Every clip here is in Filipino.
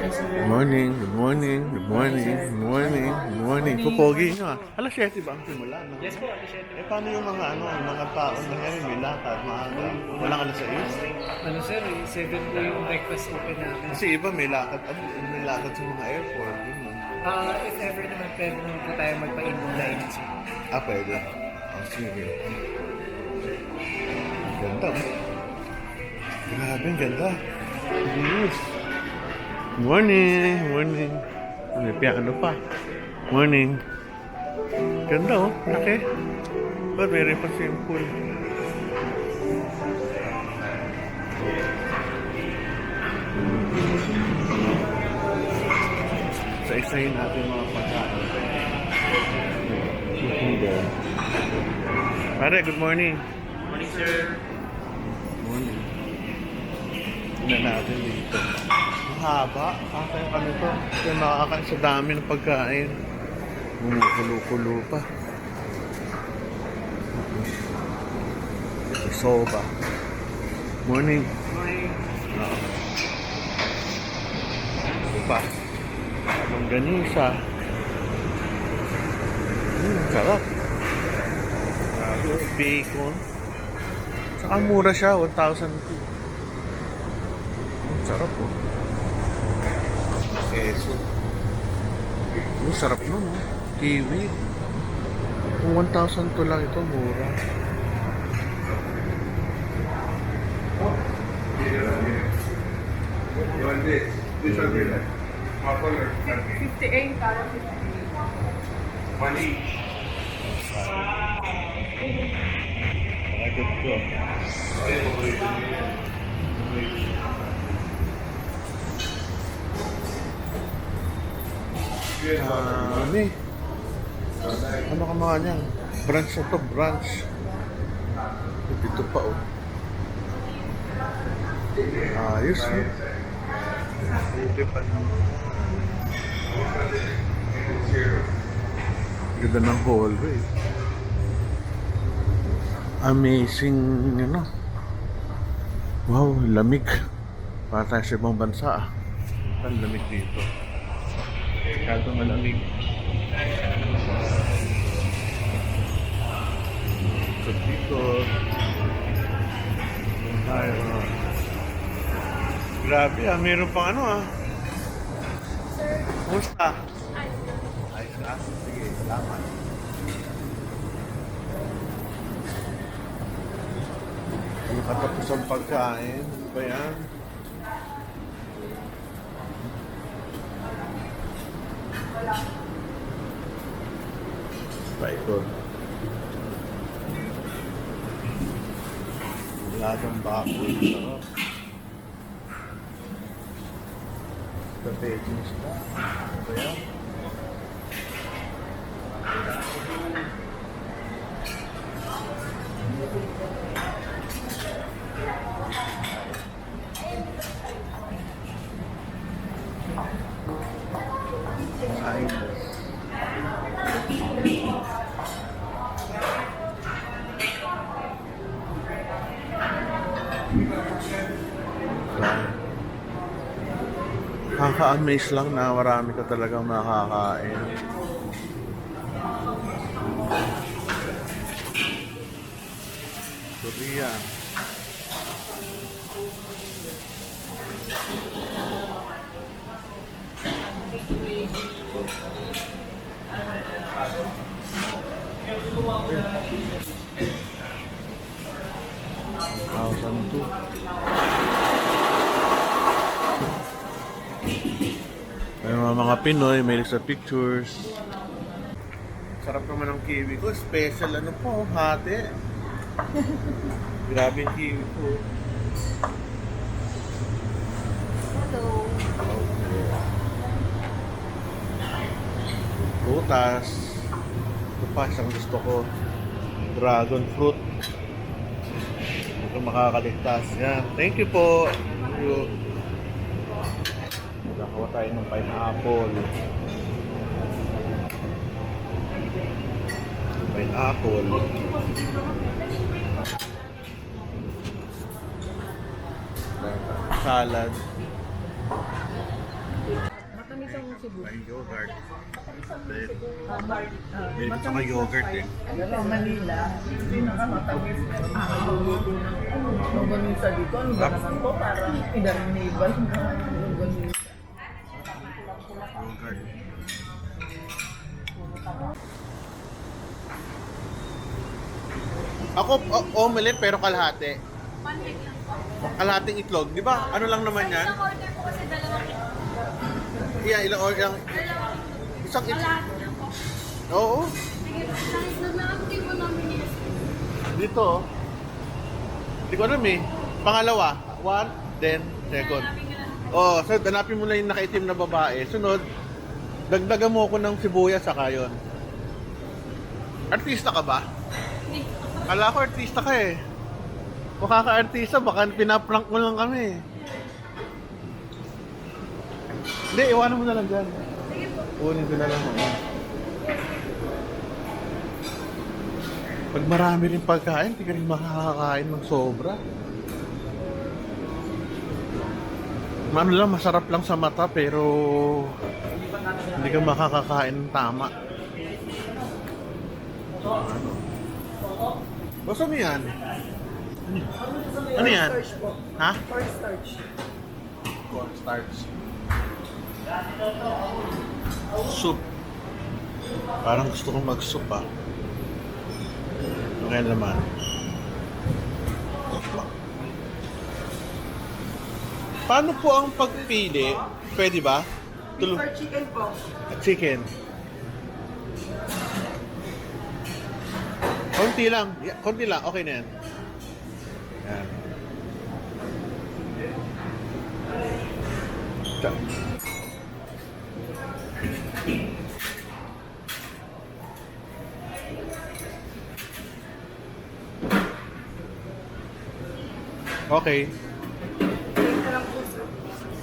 Good morning, good morning, good morning, good morning, good morning. Pupogi nyo ah. Alas 7 ba ang simula? No? Yes po, appreciate Eh paano yung mga yung mga tao na ngayon may lakad, maaga? Walang alas 6? Ano sir, 7 po yung breakfast open namin. Kasi iba may lakad sa mga airport. Yun. If ever naman pwede naman po tayo magpa-inbound dining sir. Pwede. Sige. Ganda. Grabe, ang ganda. Yes. Morning, morning. May piano pa. Morning. Ganda oh, laki. But very pa simple. Isa-isahin natin mga pagkain. Pare, good morning. Morning sir. Morning. Tignan natin dito. Ang haba. Kakain kami to. Kaya makakain sa dami ng pagkain. Kumukulo-kulo pa. Ito, soba. Morning. Morning. Ito pa. Mangganisa. Sarap. Grabe, bacon. Saka mura siya, 1,002. Sarap po. Keso. Sarap nun, oh. Kiwi. Kung 1,002 lang ito, mura. You want this? This one be like purple or 58 para 58. one each. Pakagot ko. Ano ano ka mga niyan? Branch na to, branch. Dito pa oh. Ayos no? Buti pa naman. Ganda ng hallway. Amazing, wow, lamig. Para tayo sa ibang bansa. Ang lamig dito. Masyado malamig. So dito, tayo. Grabe meron pang Kumusta? Ayos ka? Sige, salamat. Ano katapos ang pagkain? Ano ba yan? Ito. Ladang baboy. Sarap. Spaghetti isda. Ano ba yan? Kaka-amaze lang na marami ka talagang makakain. Korean. May mga Pinoy, may sa pictures. Sarap naman ng kiwi ko. Special po, hati. Grabe yung kiwi ko. Hello. Prutas. Ito pa, isang gusto ko. Dragon fruit. Ito makakaligtas. Yan. Thank you po. Thank you. Nakakuha tayo ng pineapple. Pineapple. Salad. Matamisang Cebu. May yogurt. Then, Bar. may saka yogurt eh. Pero Manila, hindi nakamatamis. Longganisa dito, ano ba naman to? Parang idariniban na longganisa. Yogurt. Ako, omelette pero kalahati. Pancake lang po. Kalahating itlog. Di ba? Ano lang naman yan? Isang order po kasi dalawang Yeah, ilang isang itlog. kalahati lang po. Oo. Sige po, isang itlog lang ang tipo namin niya. Dito. Oh. Hindi ko alam eh. Pangalawa. One, then second. Oh, so hanapin mo na yung nakaitim na babae. Sunod, dagdagan mo ko ng sibuyas saka yun. Artista ka ba? Kala ko artista ka eh. Kung kaka-artista, baka pinaprank mo lang kami. Hindi, iwanan mo na lang dyan. Sige po. Kunin ko na lang ako. Pag marami rin pagkain, hindi ka rin makakakain ng sobra. Ano lang, masarap lang sa mata pero hindi ka makakakain ng tama. Ano? Basta mo yan? Ano yan? Ha? Cornstarch. Cornstarch. Soup. Parang gusto kong mag-soup ah. Okay naman. Paano po ang pagpili? Pwede ba? Beef or chicken po? Chicken. Konti lang. Konti lang. Okay na yan. Yan. Okay. Date na lang po, sir.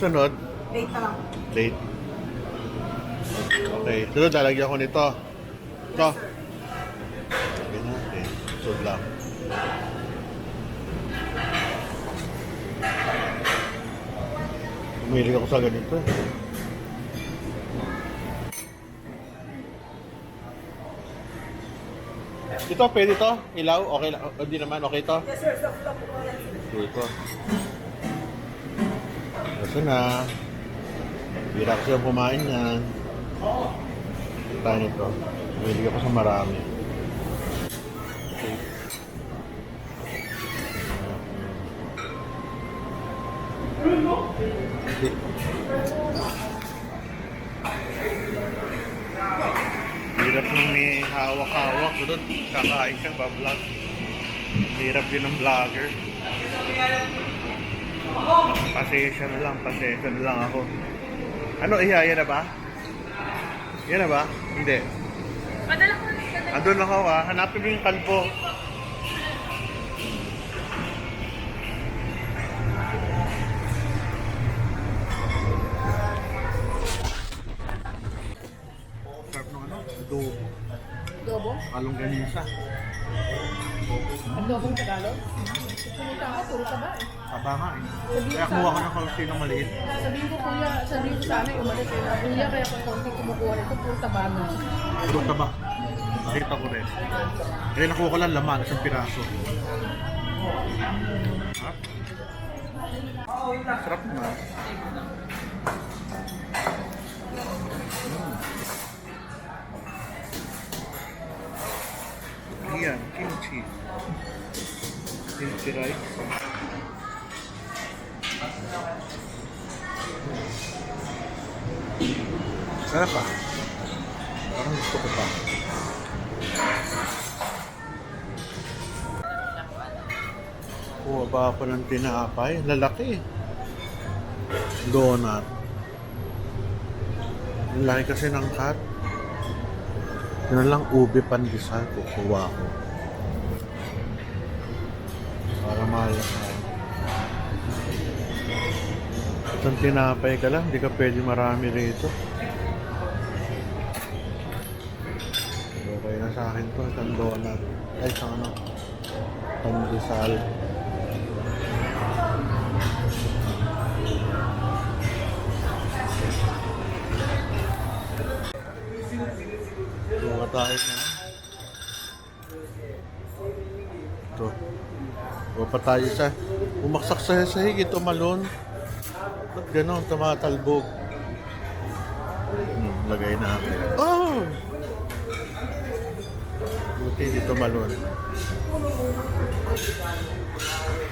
Sunod. Date na lang. Date. Okay. Sunod, lalagyan ko nito. Ito. Lagyan natin. Sunod lang. Umilig ako sa ganito. Ito, pwede to? Ilaw? Okay lang? Hindi naman, okay to? Yes, sir. Soft lang po yan. Dito. Kasi na. Bira kasi yung kumain yan. Tayo nito. Umilig ako sa marami. Okay. Hirap nung may hawak-hawak. Doon, kakain siya, bablog. Hirap din ng vlogger. Pasensya na lang ako. Ano, yan na ba? Yan na ba? Hindi. Padala ko na. Andun ako ha. Hanapin mo yung kalpo. Sarap ng ano? Adobo. Adobo? Kalong ganisa. Adobong Tagalog? Pumunta ako, puro taba eh. Taba nga eh. Kaya kumuha ko ng kalsi ng maliit. Sabihin ko sa amin, umalis eh. Kuya, kaya kung konti kumukuha nito, puro taba na. Puro taba. Nakita ko rin. Kaya nakuha ko lang laman, isang piraso. Sarap naman. Ayan, kimchi. Kimchi rice. Sarap ah. Parang gusto ko pa. Kuha ba ako ng tinapay? Lalaki. Donut. Ang laki kasi ng cut. Yun lang ube pandesal kukuha ko. Para malaki. Isang tinapay ka lang, hindi ka pwede marami rito. Okay na sa akin to, isang donut. Ay, isang ano, pandesal. Patahin na. Ito. O pa tayo sa umaksak sa sahig, tumalon. Ba't ganon, tumatalbog? Lagay natin. Oh! Buti hindi tumalon.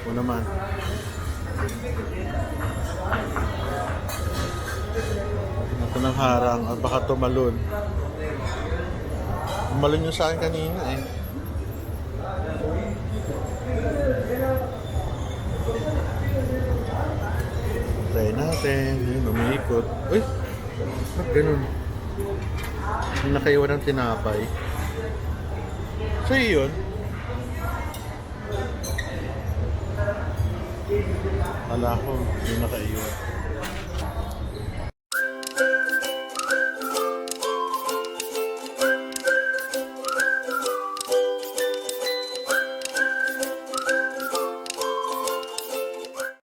O naman. Ito ng harang at baka tumalon. Tumalon yung sa akin kanina eh. Try natin. Yun, umiikot. Uy! Ba't ganun? Yung nakaiwan ng tinapay. Sa'yo yun? Kala ko, yung nakaiwan.